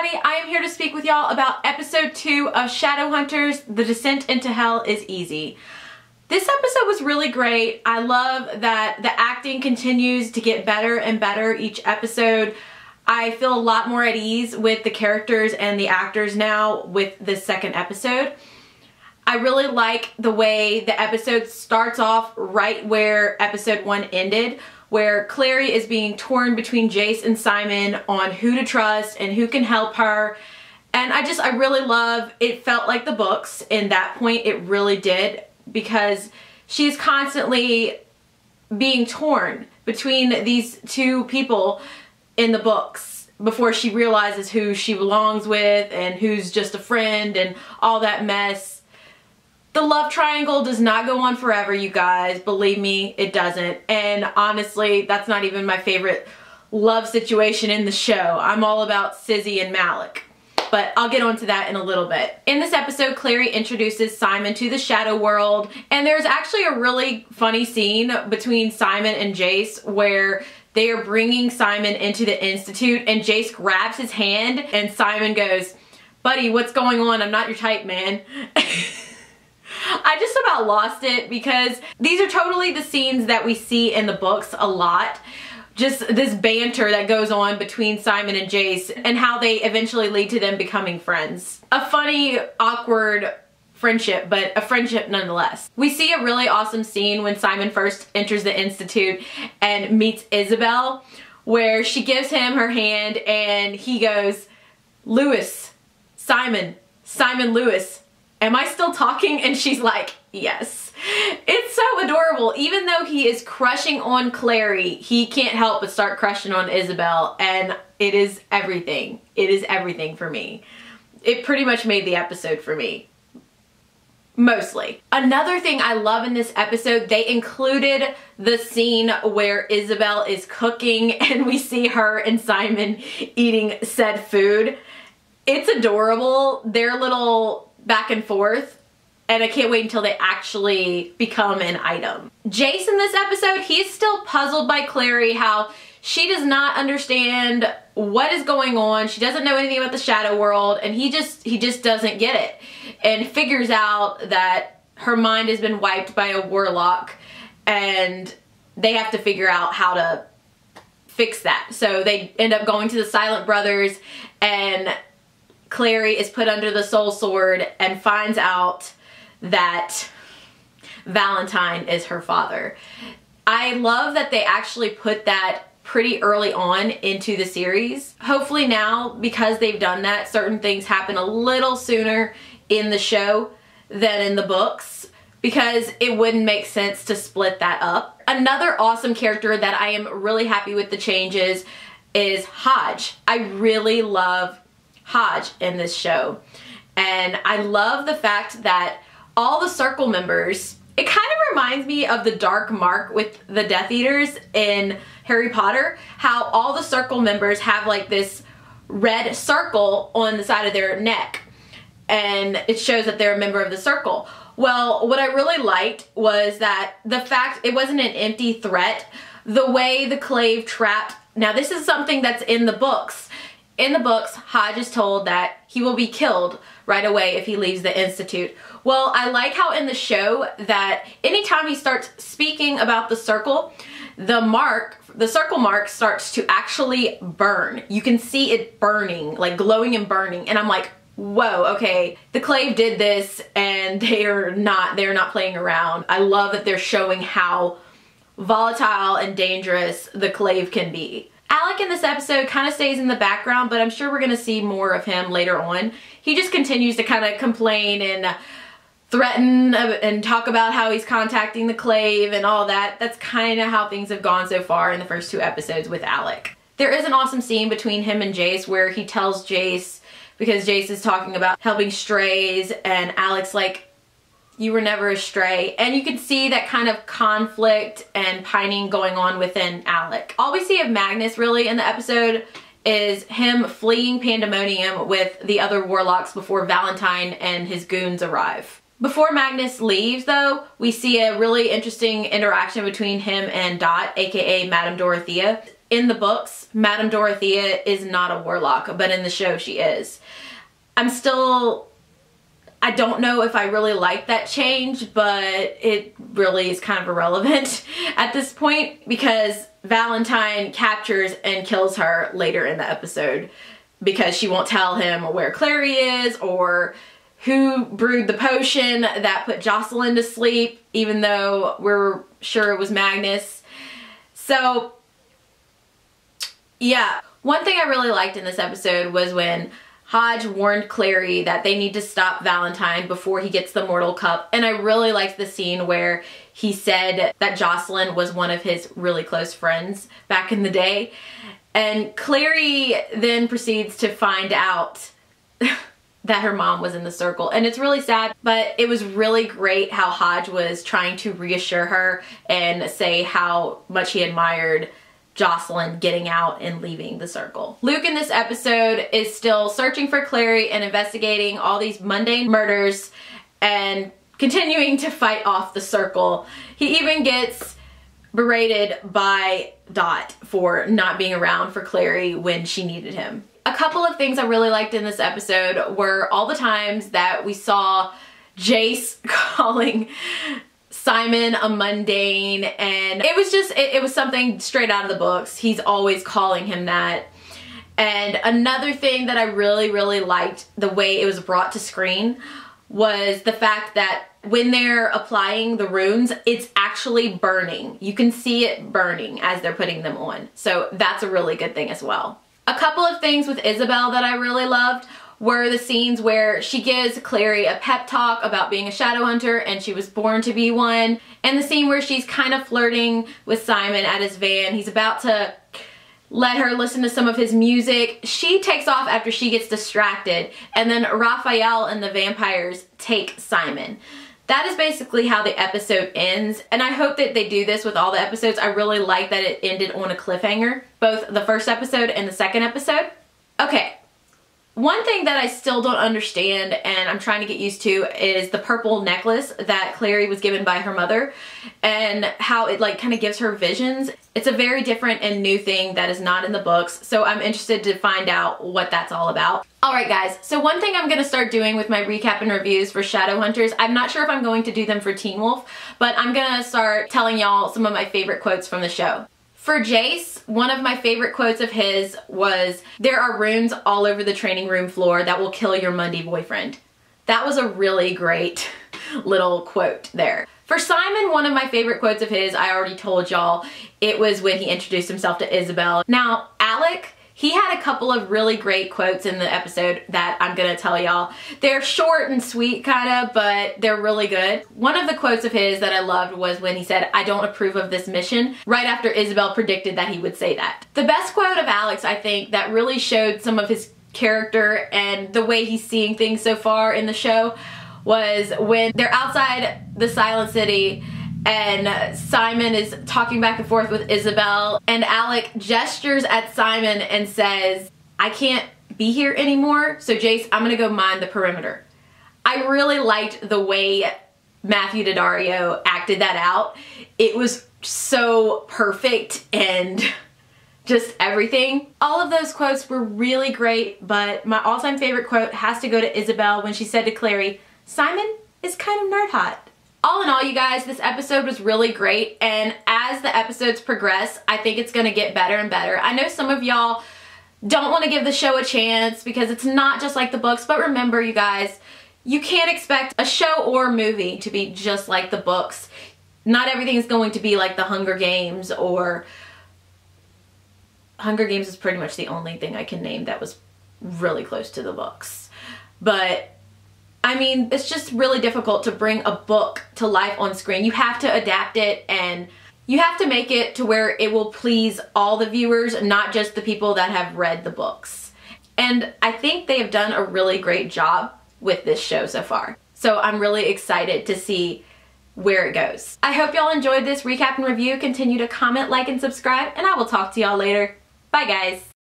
everybody, I am here to speak with y'all about episode 2 of Shadowhunters, The Descent into Hell is Easy. This episode was really great. I love that the acting continues to get better and better each episode. I feel a lot more at ease with the characters and the actors now with this second episode. I really like the way the episode starts off right where episode 1 ended, where Clary is being torn between Jace and Simon on who to trust and who can help her. And I really love, it felt like the books in that point, it really did, because she's constantly being torn between these two people in the books before she realizes who she belongs with and who's just a friend and all that mess. The love triangle does not go on forever, you guys. Believe me, it doesn't. And honestly, that's not even my favorite love situation in the show. I'm all about Sizzy and Malik. But I'll get onto that in a little bit. In this episode, Clary introduces Simon to the shadow world. And there's actually a really funny scene between Simon and Jace where they are bringing Simon into the Institute and Jace grabs his hand and Simon goes, "Buddy, what's going on? I'm not your type, man." I just about lost it because these are totally the scenes that we see in the books a lot. Just this banter that goes on between Simon and Jace and how they eventually lead to them becoming friends. A funny, awkward friendship, but a friendship nonetheless. We see a really awesome scene when Simon first enters the Institute and meets Isabel, where she gives him her hand and he goes, "Lewis, Simon, Lewis. Am I still talking?" And she's like, "Yes." It's so adorable. Even though he is crushing on Clary, he can't help but start crushing on Isabel, and it is everything. It is everything for me. It pretty much made the episode for me. Mostly. Another thing I love in this episode, they included the scene where Isabel is cooking and we see her and Simon eating said food. It's adorable. Their little back and forth, and I can't wait until they actually become an item. Jace in this episode, he's still puzzled by Clary, how she does not understand what is going on. She doesn't know anything about the shadow world, and he just doesn't get it, and figures out that her mind has been wiped by a warlock and they have to figure out how to fix that. So they end up going to the Silent Brothers, and Clary is put under the soul sword and finds out that Valentine is her father. I love that they actually put that pretty early on into the series. Hopefully now, because they've done that, certain things happen a little sooner in the show than in the books, because it wouldn't make sense to split that up. Another awesome character that I am really happy with the changes is Hodge. I really love Hodge in this show, and I love the fact that all the circle members, it kind of reminds me of the Dark Mark with the Death Eaters in Harry Potter, how all the circle members have like this red circle on the side of their neck and it shows that they're a member of the circle. Well, what I really liked was that the fact it wasn't an empty threat, the way the Clave trapped. Now this is something that's in the books. In the books, Hodge is told that he will be killed right away if he leaves the Institute. Well, I like how in the show that anytime he starts speaking about the circle, the circle mark starts to actually burn. You can see it burning, like glowing and burning. And I'm like, whoa, okay, the Clave did this and they're not playing around. I love that they're showing how volatile and dangerous the Clave can be. Alec in this episode kind of stays in the background, but I'm sure we're going to see more of him later on. He just continues to kind of complain and threaten and talk about how he's contacting the Clave and all that. That's kind of how things have gone so far in the first 2 episodes with Alec. There is an awesome scene between him and Jace where he tells Jace, because Jace is talking about helping strays, and Alec's like, "You were never a stray." And you can see that kind of conflict and pining going on within Alec. All we see of Magnus really in the episode is him fleeing Pandemonium with the other warlocks before Valentine and his goons arrive. Before Magnus leaves though, we see a really interesting interaction between him and Dot, aka Madame Dorothea. in the books, Madame Dorothea is not a warlock, but in the show she is. I don't know if I really like that change, but it really is kind of irrelevant at this point because Valentine captures and kills her later in the episode because she won't tell him where Clary is or who brewed the potion that put Jocelyn to sleep, even though we're sure it was Magnus. So, yeah. One thing I really liked in this episode was when Hodge warned Clary that they need to stop Valentine before he gets the mortal cup. And I really liked the scene where he said that Jocelyn was one of his really close friends back in the day. And Clary then proceeds to find out that her mom was in the circle. And it's really sad, but it was really great how Hodge was trying to reassure her and say how much he admired Jocelyn getting out and leaving the circle. Luke in this episode is still searching for Clary and investigating all these mundane murders and continuing to fight off the circle. He even gets berated by Dot for not being around for Clary when she needed him. A couple of things I really liked in this episode were all the times that we saw Jace calling Simon a mundane, and it was just, it was something straight out of the books. He's always calling him that. And another thing that I really, really liked the way it was brought to screen was the fact that when they're applying the runes, it's actually burning. You can see it burning as they're putting them on. So that's a really good thing as well. A couple of things with Isabel that I really loved were the scenes where she gives Clary a pep talk about being a Shadowhunter and she was born to be one. And the scene where she's kind of flirting with Simon at his van. He's about to let her listen to some of his music. She takes off after she gets distracted, and then Raphael and the vampires take Simon. That is basically how the episode ends, and I hope that they do this with all the episodes. I really like that it ended on a cliffhanger, both the first episode and the second episode. Okay. One thing that I still don't understand and I'm trying to get used to is the purple necklace that Clary was given by her mother and how it like kind of gives her visions. It's a very different and new thing that is not in the books, so I'm interested to find out what that's all about. Alright guys, so one thing I'm going to start doing with my recap and reviews for Shadowhunters, I'm not sure if I'm going to do them for Teen Wolf, but I'm going to start telling y'all some of my favorite quotes from the show. For Jace, one of my favorite quotes of his was, "There are runes all over the training room floor that will kill your Mundy boyfriend." That was a really great little quote there. For Simon, one of my favorite quotes of his, I already told y'all, it was when he introduced himself to Isabel. Now, Alec, he had a couple of really great quotes in the episode that I'm gonna tell y'all. They're short and sweet kinda, but they're really good. One of the quotes of his that I loved was when he said, "I don't approve of this mission," right after Isabel predicted that he would say that. The best quote of Alex, I think, that really showed some of his character and the way he's seeing things so far in the show was when they're outside the Silent City and Simon is talking back and forth with Isabel, and Alec gestures at Simon and says, "I can't be here anymore, so Jace, I'm gonna go mind the perimeter." I really liked the way Matthew Daddario acted that out. It was so perfect and just everything. All of those quotes were really great, but my all-time favorite quote has to go to Isabel when she said to Clary, "Simon is kind of nerd hot." All in all, you guys, this episode was really great, and as the episodes progress, I think it's gonna get better and better. I know some of y'all don't want to give the show a chance because it's not just like the books, but remember, you guys, you can't expect a show or movie to be just like the books. Not everything is going to be like the Hunger Games, or Hunger Games is pretty much the only thing I can name that was really close to the books. But I mean, it's just really difficult to bring a book to life on screen. You have to adapt it and you have to make it to where it will please all the viewers, not just the people that have read the books. And I think they have done a really great job with this show so far. So I'm really excited to see where it goes. I hope y'all enjoyed this recap and review. Continue to comment, like, and subscribe, and I will talk to y'all later. Bye, guys.